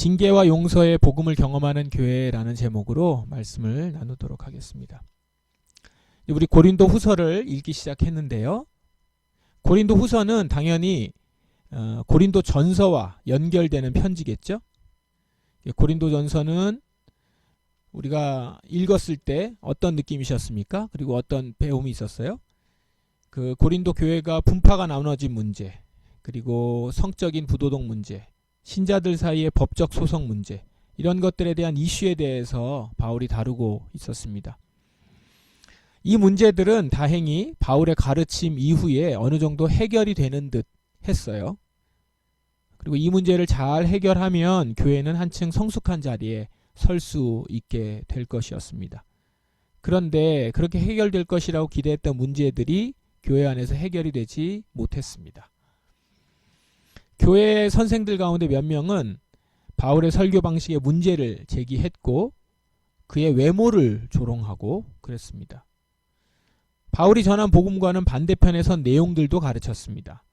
징계와 용서의 복음을 경험하는 교회라는 제목으로 말씀을 나누도록 하겠습니다. 우리 고린도 후서를 읽기 시작했는데요. 고린도 후서는 당연히 고린도 전서와 연결되는 편지겠죠. 고린도 전서는 우리가 읽었을 때 어떤 느낌이셨습니까? 그리고 어떤 배움이 있었어요? 그 고린도 교회가 분파가 나눠진 문제, 그리고 성적인 부도덕 문제, 신자들 사이의 법적 소송 문제, 이런 것들에 대한 이슈에 대해서 바울이 다루고 있었습니다. 이 문제들은 다행히 바울의 가르침 이후에 어느 정도 해결이 되는 듯 했어요. 그리고 이 문제를 잘 해결하면 교회는 한층 성숙한 자리에 설 수 있게 될 것이었습니다. 그런데 그렇게 해결될 것이라고 기대했던 문제들이 교회 안에서 해결이 되지 못했습니다. 교회 선생들 가운데 몇 명은 바울의 설교 방식에 문제를 제기했고 그의 외모를 조롱하고 그랬습니다. 바울이 전한 복음과는 반대편에 선 내용들도 가르쳤습니다.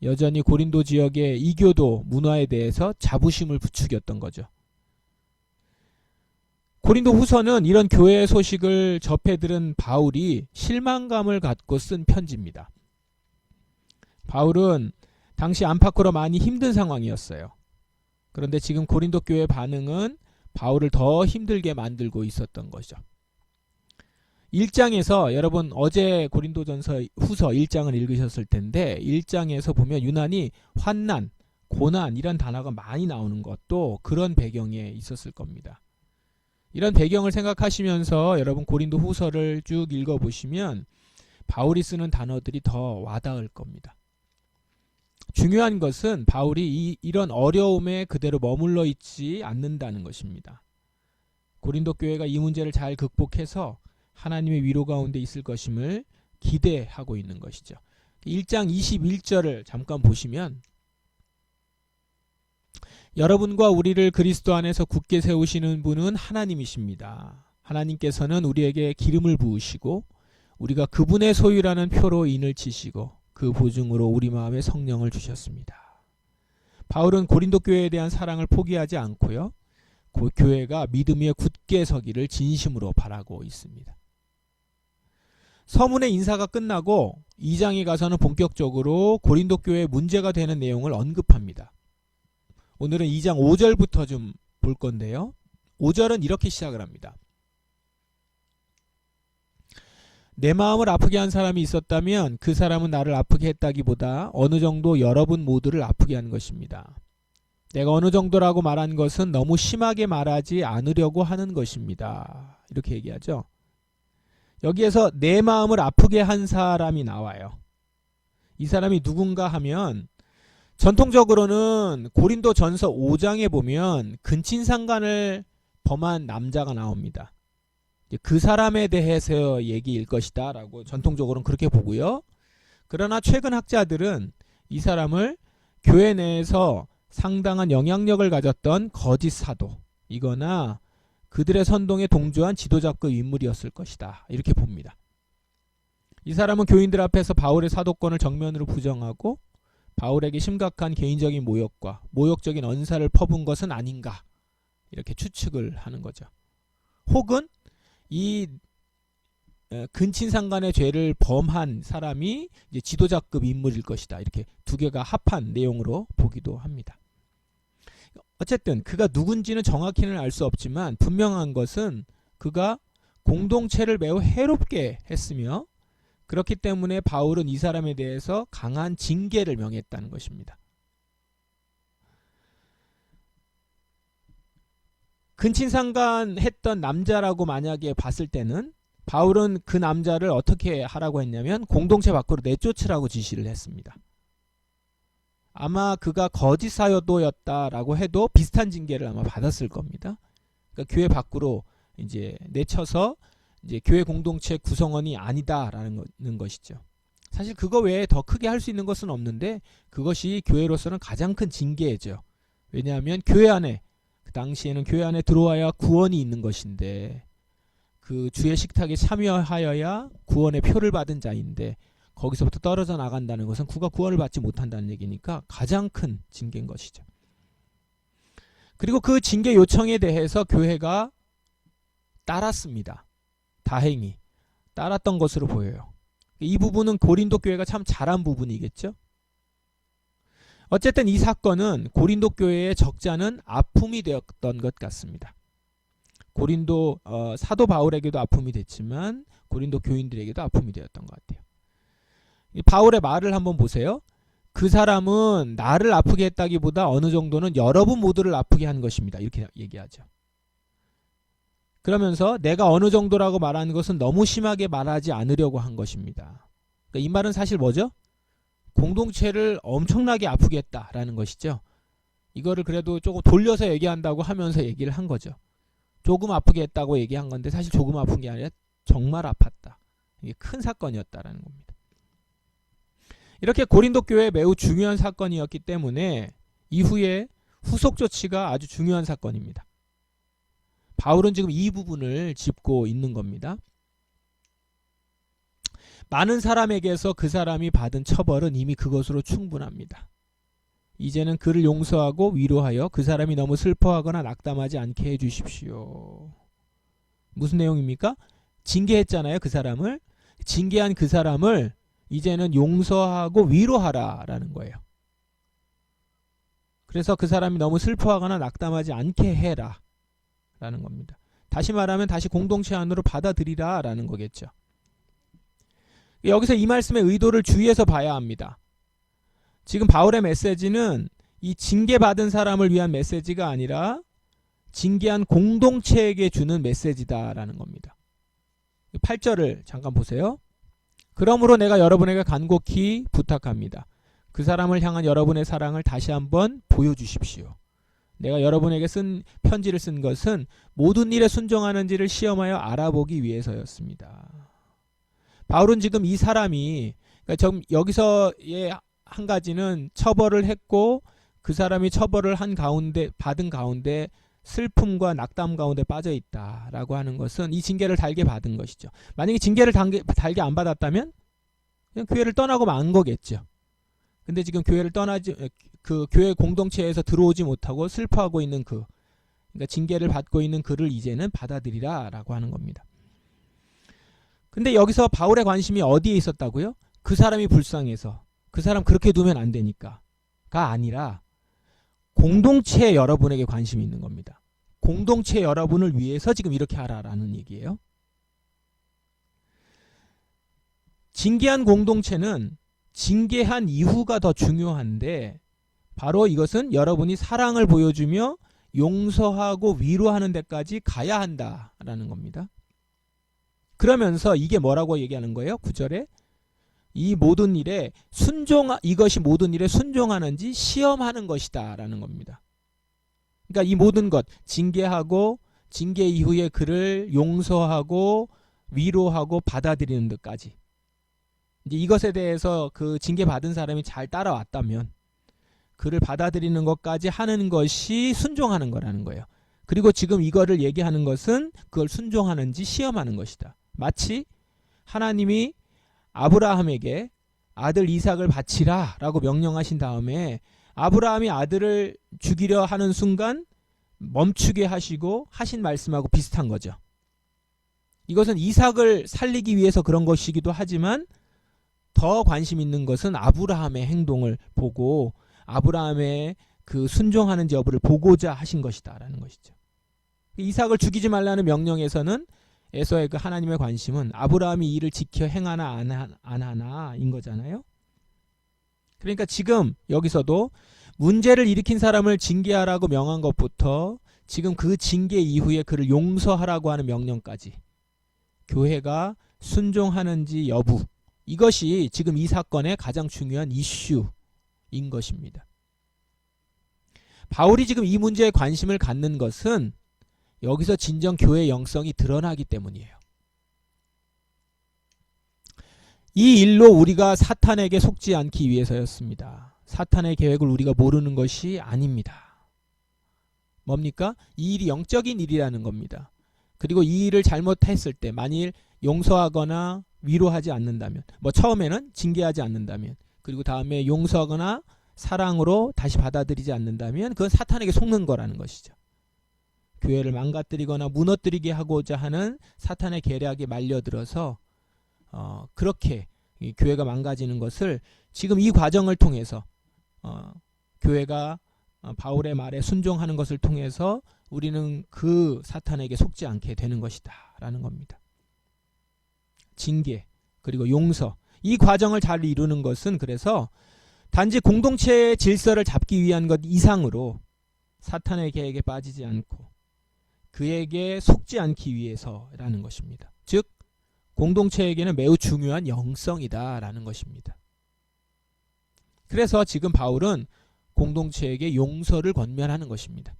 여전히 고린도 지역의 이교도 문화에 대해서 자부심을 부추겼던 거죠. 고린도 후서는 이런 교회의 소식을 접해 들은 바울이 실망감을 갖고 쓴 편지입니다. 바울은 당시 안팎으로 많이 힘든 상황이었어요. 그런데 지금 고린도 교회의 반응은 바울을 더 힘들게 만들고 있었던 거죠. 1장에서 여러분 어제 고린도전서 후서 1장을 읽으셨을 텐데 1장에서 보면 유난히 환난, 고난 이런 단어가 많이 나오는 것도 그런 배경에 있었을 겁니다. 이런 배경을 생각하시면서 여러분 고린도 후서를 쭉 읽어보시면 바울이 쓰는 단어들이 더 와닿을 겁니다. 중요한 것은 바울이 이런 어려움에 그대로 머물러 있지 않는다는 것입니다. 고린도 교회가 이 문제를 잘 극복해서 하나님의 위로 가운데 있을 것임을 기대하고 있는 것이죠. 1장 21절을 잠깐 보시면 여러분과 우리를 그리스도 안에서 굳게 세우시는 분은 하나님이십니다. 하나님께서는 우리에게 기름을 부으시고 우리가 그분의 소유라는 표로 인을 치시고 그 보증으로 우리 마음에 성령을 주셨습니다. 바울은 고린도 교회에 대한 사랑을 포기하지 않고요. 그 교회가 믿음 위에 굳게 서기를 진심으로 바라고 있습니다. 서문의 인사가 끝나고 2장에 가서는 본격적으로 고린도 교회에 문제가 되는 내용을 언급합니다. 오늘은 2장 5절부터 좀 볼 건데요. 5절은 이렇게 시작을 합니다. 내 마음을 아프게 한 사람이 있었다면 그 사람은 나를 아프게 했다기보다 어느 정도 여러분 모두를 아프게 한 것입니다. 내가 어느 정도라고 말한 것은 너무 심하게 말하지 않으려고 하는 것입니다. 이렇게 얘기하죠. 여기에서 내 마음을 아프게 한 사람이 나와요. 이 사람이 누군가 하면 전통적으로는 고린도 전서 5장에 보면 근친상간을 범한 남자가 나옵니다. 그 사람에 대해서 얘기일 것이다 라고 전통적으로는 그렇게 보고요. 그러나 최근 학자들은 이 사람을 교회 내에서 상당한 영향력을 가졌던 거짓 사도 이거나 그들의 선동에 동조한 지도자급 인물이었을 것이다 이렇게 봅니다. 이 사람은 교인들 앞에서 바울의 사도권을 정면으로 부정하고 바울에게 심각한 개인적인 모욕과 모욕적인 언사를 퍼부은 것은 아닌가 이렇게 추측을 하는 거죠. 혹은 이 근친상간의 죄를 범한 사람이 이제 지도자급 인물일 것이다 이렇게 두 개가 합한 내용으로 보기도 합니다. 어쨌든 그가 누군지는 정확히는 알 수 없지만 분명한 것은 그가 공동체를 매우 해롭게 했으며 그렇기 때문에 바울은 이 사람에 대해서 강한 징계를 명했다는 것입니다. 근친상간했던 남자라고 만약에 봤을 때는 바울은 그 남자를 어떻게 하라고 했냐면 공동체 밖으로 내쫓으라고 지시를 했습니다. 아마 그가 거짓 사도였다라고 해도 비슷한 징계를 아마 받았을 겁니다. 그러니까 교회 밖으로 이제 내쳐서 이제 교회 공동체 구성원이 아니다라는 것이죠. 사실 그거 외에 더 크게 할 수 있는 것은 없는데 그것이 교회로서는 가장 큰 징계죠. 왜냐하면 교회 안에 그 당시에는 교회 안에 들어와야 구원이 있는 것인데 그 주의 식탁에 참여하여야 구원의 표를 받은 자인데 거기서부터 떨어져 나간다는 것은 그가 구원을 받지 못한다는 얘기니까 가장 큰 징계인 것이죠. 그리고 그 징계 요청에 대해서 교회가 따랐습니다. 다행히 따랐던 것으로 보여요. 이 부분은 고린도 교회가 참 잘한 부분이겠죠. 어쨌든 이 사건은 고린도 교회의 적잖은 아픔이 되었던 것 같습니다. 고린도 사도 바울에게도 아픔이 됐지만 고린도 교인들에게도 아픔이 되었던 것 같아요. 이 바울의 말을 한번 보세요. 그 사람은 나를 아프게 했다기보다 어느 정도는 여러분 모두를 아프게 한 것입니다. 이렇게 얘기하죠. 그러면서 내가 어느 정도라고 말하는 것은 너무 심하게 말하지 않으려고 한 것입니다. 그러니까 이 말은 사실 뭐죠? 공동체를 엄청나게 아프게 했다라는 것이죠. 이거를 그래도 조금 돌려서 얘기한다고 하면서 얘기를 한 거죠. 조금 아프게 했다고 얘기한 건데 사실 조금 아픈 게 아니라 정말 아팠다. 이게 큰 사건이었다라는 겁니다. 이렇게 고린도 교회에 매우 중요한 사건이었기 때문에 이후에 후속 조치가 아주 중요한 사건입니다. 바울은 지금 이 부분을 짚고 있는 겁니다. 많은 사람에게서 그 사람이 받은 처벌은 이미 그것으로 충분합니다. 이제는 그를 용서하고 위로하여 그 사람이 너무 슬퍼하거나 낙담하지 않게 해주십시오. 무슨 내용입니까? 징계했잖아요. 그 사람을. 징계한 그 사람을 이제는 용서하고 위로하라라는 거예요. 그래서 그 사람이 너무 슬퍼하거나 낙담하지 않게 해라 라는 겁니다. 다시 말하면 다시 공동체 안으로 받아들이라 라는 거겠죠. 여기서 이 말씀의 의도를 주의해서 봐야 합니다. 지금 바울의 메시지는 이 징계받은 사람을 위한 메시지가 아니라 징계한 공동체에게 주는 메시지다라는 겁니다. 8절을 잠깐 보세요. 그러므로 내가 여러분에게 간곡히 부탁합니다. 그 사람을 향한 여러분의 사랑을 다시 한번 보여주십시오. 내가 여러분에게 편지를 쓴 것은 모든 일에 순종하는지를 시험하여 알아보기 위해서였습니다. 바울은 지금 이 사람이 그러니까 여기서의 한 가지는 처벌을 했고 그 사람이 처벌을 받은 가운데 슬픔과 낙담 가운데 빠져 있다라고 하는 것은 이 징계를 달게 받은 것이죠. 만약에 징계를 달게 안 받았다면 그냥 교회를 떠나고 만 거겠죠. 근데 지금 그 교회 공동체에서 들어오지 못하고 슬퍼하고 있는 그러니까 징계를 받고 있는 그를 이제는 받아들이라라고 하는 겁니다. 근데 여기서 바울의 관심이 어디에 있었다고요? 그 사람이 불쌍해서 그 사람 그렇게 두면 안 되니까가 아니라 공동체 여러분에게 관심이 있는 겁니다. 공동체 여러분을 위해서 지금 이렇게 하라라는 얘기예요. 징계한 공동체는 징계한 이후가 더 중요한데 바로 이것은 여러분이 사랑을 보여주며 용서하고 위로하는 데까지 가야 한다라는 겁니다. 그러면서 이게 뭐라고 얘기하는 거예요? 9절에 이것이 모든 일에 순종하는지 시험하는 것이다 라는 겁니다. 그러니까 이 모든 것 징계하고 징계 이후에 그를 용서하고 위로하고 받아들이는 데까지 이제 이것에 대해서 그 징계받은 사람이 잘 따라왔다면 그를 받아들이는 것까지 하는 것이 순종하는 거라는 거예요. 그리고 지금 이거를 얘기하는 것은 그걸 순종하는지 시험하는 것이다. 마치 하나님이 아브라함에게 아들 이삭을 바치라 라고 명령하신 다음에 아브라함이 아들을 죽이려 하는 순간 멈추게 하시고 하신 말씀하고 비슷한 거죠. 이것은 이삭을 살리기 위해서 그런 것이기도 하지만 더 관심 있는 것은 아브라함의 행동을 보고 아브라함의 그 순종하는지 여부를 보고자 하신 것이다 라는 것이죠. 이삭을 죽이지 말라는 명령에서는 에서의 그 하나님의 관심은 아브라함이 이를 지켜 행하나 안 하나인 거잖아요. 그러니까 지금 여기서도 문제를 일으킨 사람을 징계하라고 명한 것부터 지금 그 징계 이후에 그를 용서하라고 하는 명령까지 교회가 순종하는지 여부 이것이 지금 이 사건의 가장 중요한 이슈인 것입니다. 바울이 지금 이 문제에 관심을 갖는 것은 여기서 진정 교회의 영성이 드러나기 때문이에요. 이 일로 우리가 사탄에게 속지 않기 위해서였습니다. 사탄의 계획을 우리가 모르는 것이 아닙니다. 뭡니까? 이 일이 영적인 일이라는 겁니다. 그리고 이 일을 잘못했을 때 만일 용서하거나 위로하지 않는다면 처음에는 징계하지 않는다면 그리고 다음에 용서하거나 사랑으로 다시 받아들이지 않는다면 그건 사탄에게 속는 거라는 것이죠. 교회를 망가뜨리거나 무너뜨리게 하고자 하는 사탄의 계략에 말려들어서 그렇게 이 교회가 망가지는 것을 지금 이 과정을 통해서 교회가 바울의 말에 순종하는 것을 통해서 우리는 그 사탄에게 속지 않게 되는 것이다 라는 겁니다. 징계 그리고 용서, 이 과정을 잘 이루는 것은 그래서 단지 공동체의 질서를 잡기 위한 것 이상으로 사탄의 계획에 빠지지 않고 그에게 속지 않기 위해서라는 것입니다. 즉 공동체에게는 매우 중요한 영성이다라는 것입니다. 그래서 지금 바울은 공동체에게 용서를 권면하는 것입니다.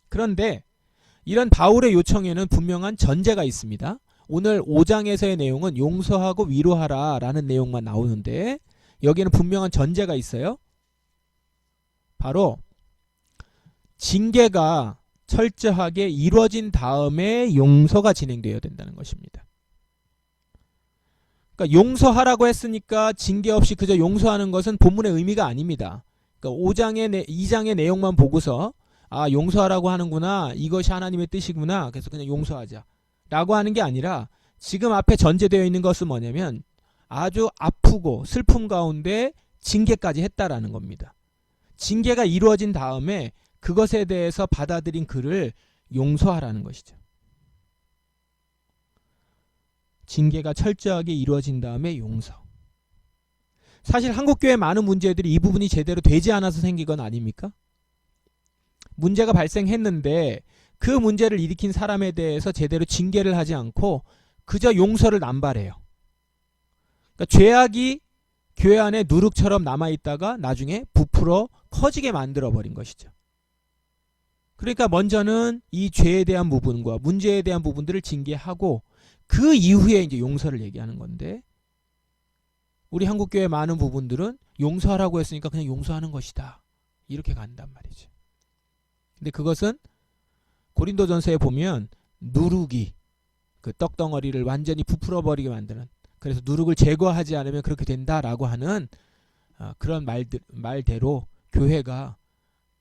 그런데 이런 바울의 요청에는 분명한 전제가 있습니다. 오늘 5장에서의 내용은 용서하고 위로하라 라는 내용만 나오는데 여기에는 분명한 전제가 있어요. 바로 징계가 철저하게 이루어진 다음에 용서가 진행되어야 된다는 것입니다. 그러니까 용서하라고 했으니까 징계 없이 그저 용서하는 것은 본문의 의미가 아닙니다. 그러니까 2장의 내용만 보고서 용서하라고 하는구나, 이것이 하나님의 뜻이구나, 그래서 그냥 용서하자 라고 하는 게 아니라 지금 앞에 전제되어 있는 것은 뭐냐면 아주 아프고 슬픔 가운데 징계까지 했다라는 겁니다. 징계가 이루어진 다음에 그것에 대해서 받아들인 그를 용서하라는 것이죠. 징계가 철저하게 이루어진 다음에 용서. 사실 한국교회 많은 문제들이 이 부분이 제대로 되지 않아서 생긴 건 아닙니까? 문제가 발생했는데 그 문제를 일으킨 사람에 대해서 제대로 징계를 하지 않고 그저 용서를 남발해요. 그러니까 죄악이 교회 안에 누룩처럼 남아있다가 나중에 부풀어 커지게 만들어버린 것이죠. 그러니까 먼저는 이 죄에 대한 부분과 문제에 대한 부분들을 징계하고 그 이후에 이제 용서를 얘기하는 건데 우리 한국교회 많은 부분들은 용서하라고 했으니까 그냥 용서하는 것이다 이렇게 간단 말이죠. 근데 그것은 고린도전서에 보면 누룩이 그 떡덩어리를 완전히 부풀어버리게 만드는, 그래서 누룩을 제거하지 않으면 그렇게 된다라고 하는 그런 말대로 교회가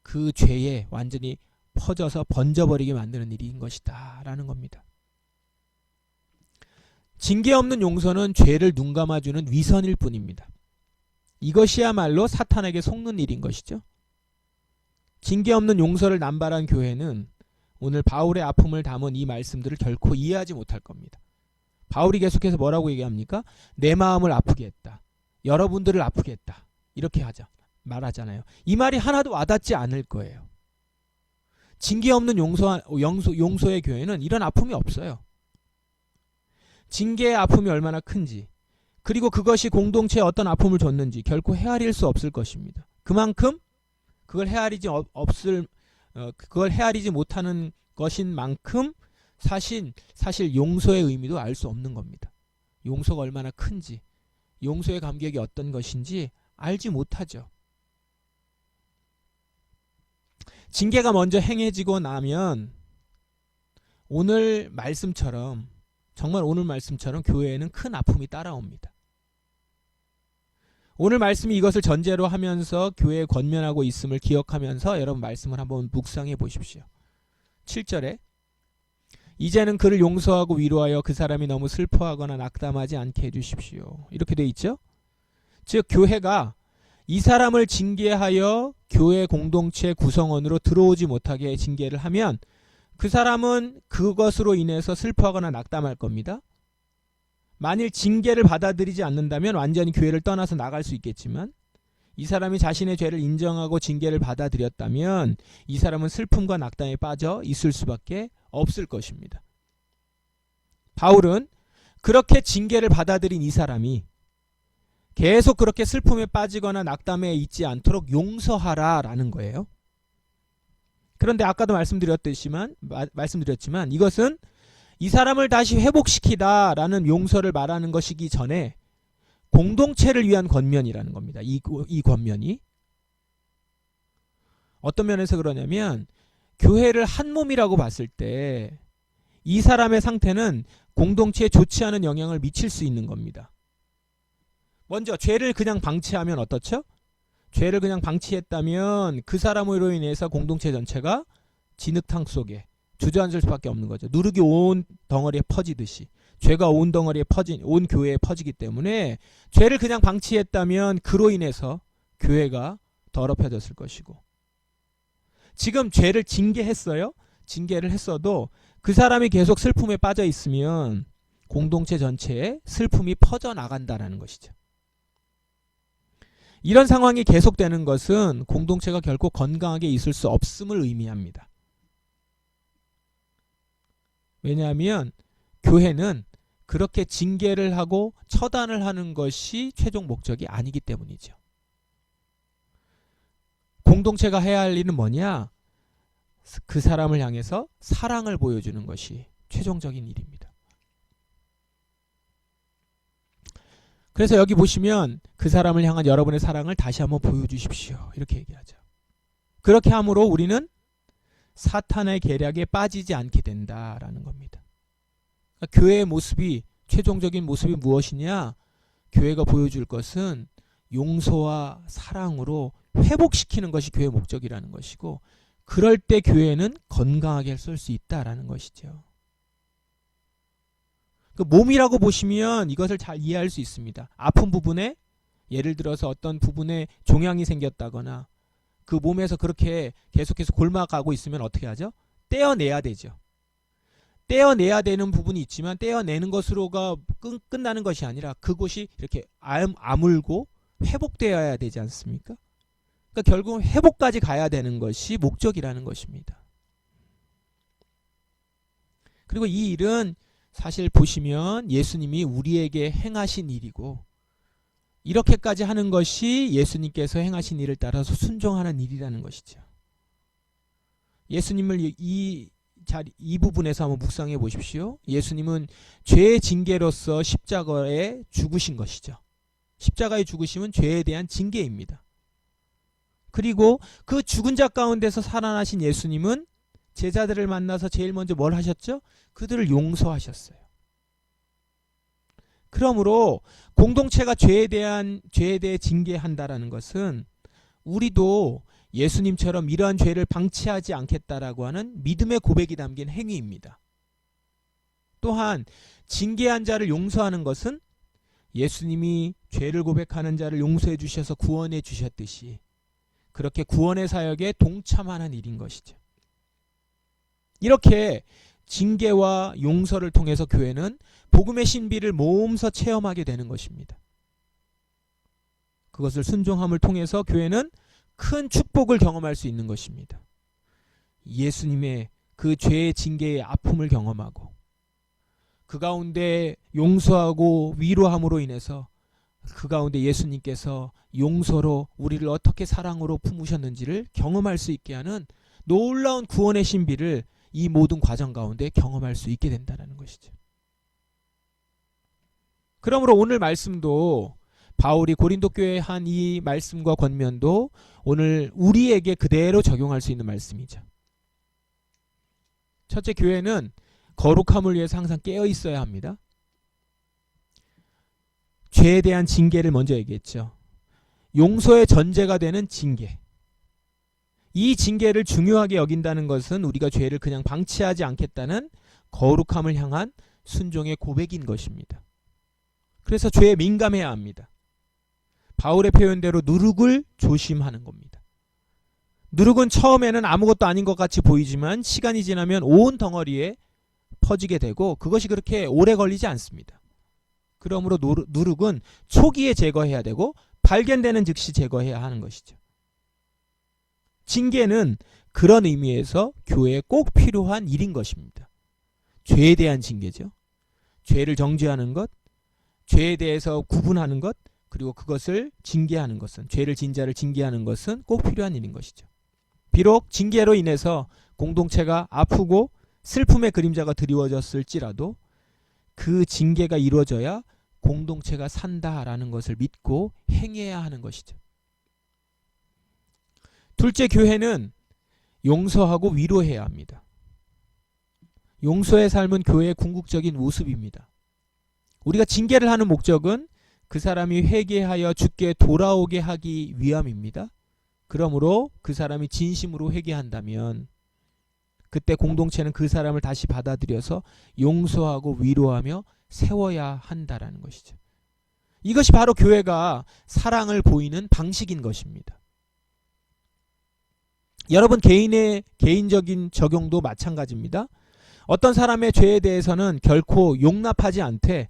그 죄에 완전히 퍼져서 번져버리게 만드는 일인 것이다 라는 겁니다. 징계 없는 용서는 죄를 눈감아주는 위선일 뿐입니다. 이것이야말로 사탄에게 속는 일인 것이죠. 징계 없는 용서를 남발한 교회는 오늘 바울의 아픔을 담은 이 말씀들을 결코 이해하지 못할 겁니다. 바울이 계속해서 뭐라고 얘기합니까? 내 마음을 아프게 했다. 여러분들을 아프게 했다. 이렇게 말하잖아요. 이 말이 하나도 와닿지 않을 거예요. 징계 없는 용서의 교회는 이런 아픔이 없어요. 징계의 아픔이 얼마나 큰지, 그리고 그것이 공동체에 어떤 아픔을 줬는지 결코 헤아릴 수 없을 것입니다. 그만큼 그걸 헤아리지 못하는 것인 만큼 사실 용서의 의미도 알 수 없는 겁니다. 용서가 얼마나 큰지, 용서의 감격이 어떤 것인지 알지 못하죠. 징계가 먼저 행해지고 나면 오늘 말씀처럼, 정말 오늘 말씀처럼 교회에는 큰 아픔이 따라옵니다. 오늘 말씀이 이것을 전제로 하면서 교회에 권면하고 있음을 기억하면서 여러분 말씀을 한번 묵상해 보십시오. 7절에 이제는 그를 용서하고 위로하여 그 사람이 너무 슬퍼하거나 낙담하지 않게 해주십시오. 이렇게 돼 있죠. 즉 교회가 이 사람을 징계하여 교회 공동체 구성원으로 들어오지 못하게 징계를 하면 그 사람은 그것으로 인해서 슬퍼하거나 낙담할 겁니다. 만일 징계를 받아들이지 않는다면 완전히 교회를 떠나서 나갈 수 있겠지만 이 사람이 자신의 죄를 인정하고 징계를 받아들였다면 이 사람은 슬픔과 낙담에 빠져 있을 수밖에 없을 것입니다. 바울은 그렇게 징계를 받아들인 이 사람이 계속 그렇게 슬픔에 빠지거나 낙담에 있지 않도록 용서하라 라는 거예요. 그런데 아까도 말씀드렸지만 이것은 이 사람을 다시 회복시키다 라는 용서를 말하는 것이기 전에 공동체를 위한 권면이라는 겁니다. 이 권면이 어떤 면에서 그러냐면 교회를 한 몸이라고 봤을 때 이 사람의 상태는 공동체에 좋지 않은 영향을 미칠 수 있는 겁니다. 먼저 죄를 그냥 방치하면 어떻죠? 죄를 그냥 방치했다면 그 사람으로 인해서 공동체 전체가 진흙탕 속에 주저앉을 수밖에 없는 거죠. 누룩이 온 덩어리에 퍼지듯이 죄가 온 덩어리에 온 교회에 퍼지기 때문에 죄를 그냥 방치했다면 그로 인해서 교회가 더럽혀졌을 것이고, 지금 죄를 징계했어요. 징계를 했어도 그 사람이 계속 슬픔에 빠져 있으면 공동체 전체에 슬픔이 퍼져나간다라는 것이죠. 이런 상황이 계속되는 것은 공동체가 결코 건강하게 있을 수 없음을 의미합니다. 왜냐하면 교회는 그렇게 징계를 하고 처단을 하는 것이 최종 목적이 아니기 때문이죠. 공동체가 해야 할 일은 뭐냐? 그 사람을 향해서 사랑을 보여주는 것이 최종적인 일입니다. 그래서 여기 보시면 그 사람을 향한 여러분의 사랑을 다시 한번 보여주십시오. 이렇게 얘기하죠. 그렇게 함으로 우리는 사탄의 계략에 빠지지 않게 된다라는 겁니다. 그러니까 교회의 모습이, 최종적인 모습이 무엇이냐? 교회가 보여줄 것은 용서와 사랑으로 회복시키는 것이 교회의 목적이라는 것이고, 그럴 때 교회는 건강하게 설 수 있다라는 것이죠. 그 몸이라고 보시면 이것을 잘 이해할 수 있습니다. 아픈 부분에, 예를 들어서 어떤 부분에 종양이 생겼다거나 그 몸에서 그렇게 계속해서 골마가고 있으면 어떻게 하죠? 떼어내야 되죠. 떼어내야 되는 부분이 있지만 떼어내는 것으로가 끝나는 것이 아니라 그곳이 이렇게 아물고 회복되어야 되지 않습니까? 그러니까 결국은 회복까지 가야 되는 것이 목적이라는 것입니다. 그리고 이 일은 사실 보시면 예수님이 우리에게 행하신 일이고, 이렇게까지 하는 것이 예수님께서 행하신 일을 따라서 순종하는 일이라는 것이죠. 예수님을 이 부분에서 한번 묵상해 보십시오. 예수님은 죄의 징계로서 십자가에 죽으신 것이죠. 십자가에 죽으심은 죄에 대한 징계입니다. 그리고 그 죽은 자 가운데서 살아나신 예수님은 제자들을 만나서 제일 먼저 뭘 하셨죠? 그들을 용서하셨어요. 그러므로 공동체가 죄에 대해 징계한다라는 것은 우리도 예수님처럼 이러한 죄를 방치하지 않겠다라고 하는 믿음의 고백이 담긴 행위입니다. 또한 징계한 자를 용서하는 것은 예수님이 죄를 고백하는 자를 용서해 주셔서 구원해 주셨듯이 그렇게 구원의 사역에 동참하는 일인 것이죠. 이렇게 징계와 용서를 통해서 교회는 복음의 신비를 몸소 체험하게 되는 것입니다. 그것을 순종함을 통해서 교회는 큰 축복을 경험할 수 있는 것입니다. 예수님의 그 죄의 징계의 아픔을 경험하고 그 가운데 용서하고 위로함으로 인해서 그 가운데 예수님께서 용서로 우리를 어떻게 사랑으로 품으셨는지를 경험할 수 있게 하는 놀라운 구원의 신비를 이 모든 과정 가운데 경험할 수 있게 된다는 것이죠. 그러므로 오늘 말씀도 바울이 고린도 교회에 한 이 말씀과 권면도 오늘 우리에게 그대로 적용할 수 있는 말씀이죠. 첫째, 교회는 거룩함을 위해서 항상 깨어 있어야 합니다. 죄에 대한 징계를 먼저 얘기했죠. 용서의 전제가 되는 징계. 이 징계를 중요하게 여긴다는 것은 우리가 죄를 그냥 방치하지 않겠다는 거룩함을 향한 순종의 고백인 것입니다. 그래서 죄에 민감해야 합니다. 바울의 표현대로 누룩을 조심하는 겁니다. 누룩은 처음에는 아무것도 아닌 것 같이 보이지만 시간이 지나면 온 덩어리에 퍼지게 되고 그것이 그렇게 오래 걸리지 않습니다. 그러므로 누룩은 초기에 제거해야 되고 발견되는 즉시 제거해야 하는 것이죠. 징계는 그런 의미에서 교회에 꼭 필요한 일인 것입니다. 죄에 대한 징계죠. 죄를 정죄하는 것, 죄에 대해서 구분하는 것, 그리고 그것을 징계하는 것은, 죄를 진 자를 징계하는 것은 꼭 필요한 일인 것이죠. 비록 징계로 인해서 공동체가 아프고 슬픔의 그림자가 드리워졌을지라도 그 징계가 이루어져야 공동체가 산다라는 것을 믿고 행해야 하는 것이죠. 둘째, 교회는 용서하고 위로해야 합니다. 용서의 삶은 교회의 궁극적인 모습입니다. 우리가 징계를 하는 목적은 그 사람이 회개하여 주께 돌아오게 하기 위함입니다. 그러므로 그 사람이 진심으로 회개한다면 그때 공동체는 그 사람을 다시 받아들여서 용서하고 위로하며 세워야 한다라는 것이죠. 이것이 바로 교회가 사랑을 보이는 방식인 것입니다. 여러분 개인의 개인적인 적용도 마찬가지입니다. 어떤 사람의 죄에 대해서는 결코 용납하지 않되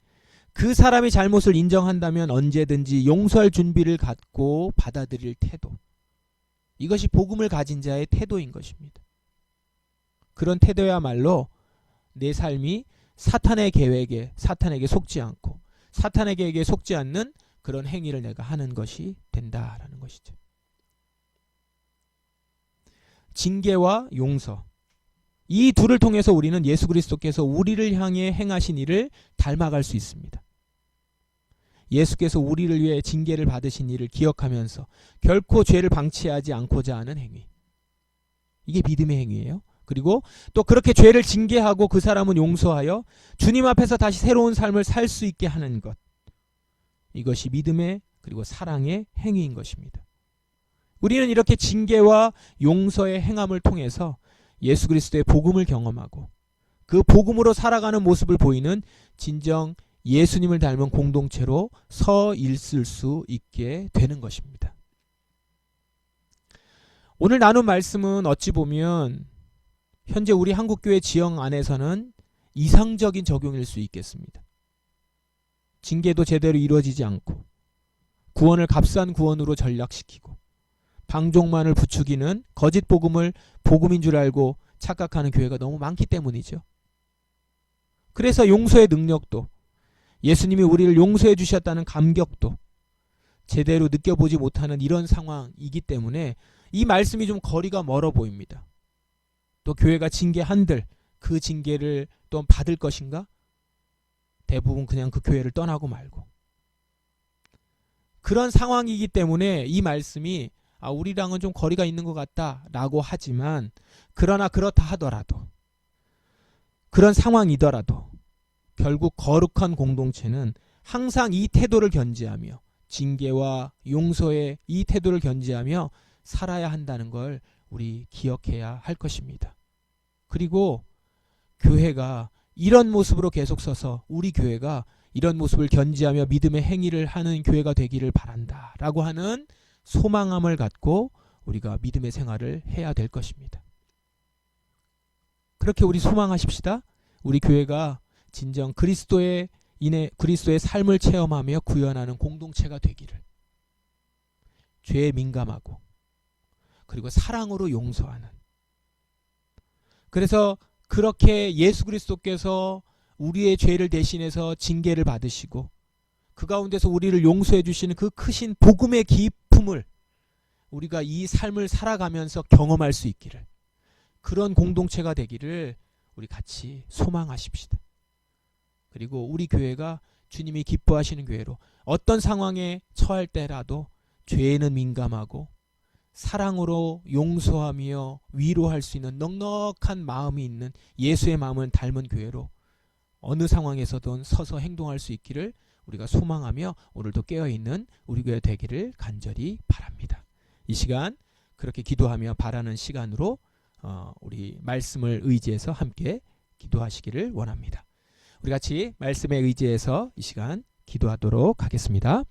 그 사람이 잘못을 인정한다면 언제든지 용서할 준비를 갖고 받아들일 태도. 이것이 복음을 가진 자의 태도인 것입니다. 그런 태도야말로 내 삶이 사탄의 계획에 사탄에게 속지 않고 사탄에게 속지 않는 그런 행위를 내가 하는 것이 된다라는 것이죠. 징계와 용서. 이 둘을 통해서 우리는 예수 그리스도께서 우리를 향해 행하신 일을 닮아갈 수 있습니다. 예수께서 우리를 위해 징계를 받으신 일을 기억하면서 결코 죄를 방치하지 않고자 하는 행위. 이게 믿음의 행위예요. 그리고 또 그렇게 죄를 징계하고 그 사람은 용서하여 주님 앞에서 다시 새로운 삶을 살 수 있게 하는 것. 이것이 믿음의 그리고 사랑의 행위인 것입니다. 우리는 이렇게 징계와 용서의 행함을 통해서 예수 그리스도의 복음을 경험하고 그 복음으로 살아가는 모습을 보이는 진정 예수님을 닮은 공동체로 서 있을 수 있게 되는 것입니다. 오늘 나눈 말씀은 어찌 보면 현재 우리 한국교회 지형 안에서는 이상적인 적용일 수 있겠습니다. 징계도 제대로 이루어지지 않고 구원을 값싼 구원으로 전락시키고 방종만을 부추기는 거짓 복음을 복음인 줄 알고 착각하는 교회가 너무 많기 때문이죠. 그래서 용서의 능력도 예수님이 우리를 용서해 주셨다는 감격도 제대로 느껴보지 못하는 이런 상황이기 때문에 이 말씀이 좀 거리가 멀어 보입니다. 또 교회가 징계한들 그 징계를 또 받을 것인가? 대부분 그냥 그 교회를 떠나고 말고 그런 상황이기 때문에 이 말씀이 우리랑은 좀 거리가 있는 것 같다라고 하지만 그러나 그렇다 하더라도 그런 상황이더라도 결국 거룩한 공동체는 항상 이 태도를 견지하며 징계와 용서의 이 태도를 견지하며 살아야 한다는 걸 우리 기억해야 할 것입니다. 그리고 교회가 이런 모습으로 계속 서서 우리 교회가 이런 모습을 견지하며 믿음의 행위를 하는 교회가 되기를 바란다라고 하는 소망함을 갖고 우리가 믿음의 생활을 해야 될 것입니다. 그렇게 우리 소망하십시다. 우리 교회가 진정 그리스도의 삶을 체험하며 구현하는 공동체가 되기를. 죄에 민감하고 그리고 사랑으로 용서하는. 그래서 그렇게 예수 그리스도께서 우리의 죄를 대신해서 징계를 받으시고 그 가운데서 우리를 용서해 주시는 그 크신 복음의 기쁨을 우리가 이 삶을 살아가면서 경험할 수 있기를, 그런 공동체가 되기를 우리 같이 소망하십시다. 그리고 우리 교회가 주님이 기뻐하시는 교회로 어떤 상황에 처할 때라도 죄에는 민감하고 사랑으로 용서하며 위로할 수 있는 넉넉한 마음이 있는 예수의 마음을 닮은 교회로 어느 상황에서든 서서 행동할 수 있기를 우리가 소망하며 오늘도 깨어있는 우리 교회 되기를 간절히 바랍니다. 이 시간 그렇게 기도하며 바라는 시간으로 우리 말씀을 의지해서 함께 기도하시기를 원합니다. 우리 같이 말씀에 의지해서 이 시간 기도하도록 하겠습니다.